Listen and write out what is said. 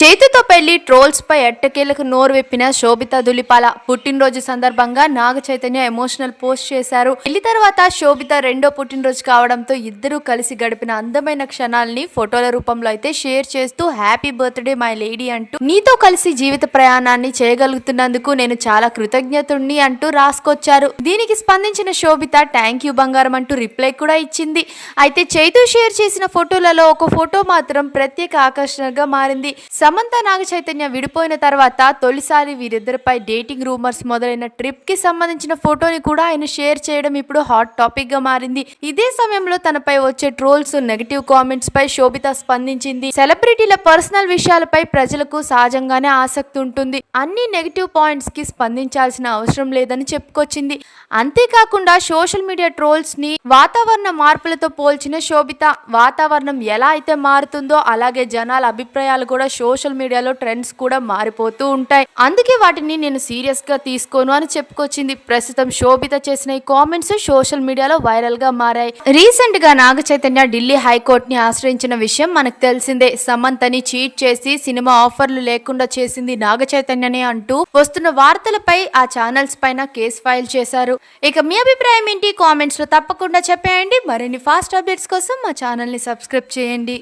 చేతితో పెళ్లి ట్రోల్స్ పై ఎట్టకేలకు నోరు విప్పిన శోభిత ధులిపాల. పుట్టినరోజు సందర్భంగా నాగ చైతన్య ఎమోషనల్ పోస్ట్ చేశారు. పెళ్లి తర్వాత శోభిత రెండో పుట్టినరోజు కావడంతో ఇద్దరూ కలిసి గడిపిన అందమైన క్షణాలని ఫోటోల రూపంలో అయితే షేర్ చేస్తూ హ్యాపీ బర్త్డే మై లేడీ అంటూ, నీతో కలిసి జీవిత ప్రయాణాన్ని చేయగలుగుతున్నందుకు నేను చాలా కృతజ్ఞతుణ్ణి అంటూ రాసుకొచ్చారు. దీనికి స్పందించిన శోభిత థ్యాంక్ యూ బంగారం అంటూ రిప్లై కూడా ఇచ్చింది. అయితే చైతు షేర్ చేసిన ఫోటోలలో ఒక ఫోటో మాత్రం ప్రత్యేక ఆకర్షణగా మారింది. సమంత నాగ చైతన్య విడిపోయిన తర్వాత తొలిసారి వీరిద్దరిపై డేటింగ్ రూమర్స్ మొదలైన ట్రిప్ కి సంబంధించిన ఫోటోని కూడా ఆయన షేర్ చేయడం ఇప్పుడు హాట్ టాపిక్ గా మారింది. ఇదే సమయంలో తనపై వచ్చే ట్రోల్స్, నెగటివ్ కామెంట్స్ పై శోభిత స్పందించింది. సెలబ్రిటీల పర్సనల్ విషయాలపై ప్రజలకు సహజంగానే ఆసక్తి ఉంటుంది. అన్ని నెగటివ్ పాయింట్స్ కి స్పందించాల్సిన అవసరం లేదని చెప్పుకొచ్చింది. అంతేకాకుండా సోషల్ మీడియా ట్రోల్స్ ని వాతావరణ మార్పులతో పోల్చిన శోభిత, వాతావరణం ఎలా అయితే మారుతుందో అలాగే జనాల అభిప్రాయాలు కూడా సోషల్ మీడియాలో ట్రెండ్స్ కూడా మారిపోతూ ఉంటాయి. అందుకే వాటిని నేను సీరియస్ గా తీసుకోను అని చెప్పుకొచ్చింది. ప్రస్తుతం శోభిత చేసిన ఈ కామెంట్స్ సోషల్ మీడియాలో వైరల్ గా మారాయి. రీసెంట్ గా నాగ చైతన్య ఢిల్లీ హైకోర్టుని ఆశ్రయించిన విషయం మనకు తెలిసిందే. సమంతని చీట్ చేసి సినిమా ఆఫర్లు లేకుండా చేసింది నాగ చైతన్యనే అంటూ వస్తున్న వార్తలపై ఆ ఛానల్స్ పైన కేసు ఫైల్ చేశారు. ఇక మీ అభిప్రాయం ఏంటి? కామెంట్స్ లో తప్పకుండా చెప్పేయండి. మరిన్ని ఫాస్ట్ అప్డేట్స్ కోసం మా ఛానల్ ని సబ్స్క్రైబ్ చేయండి.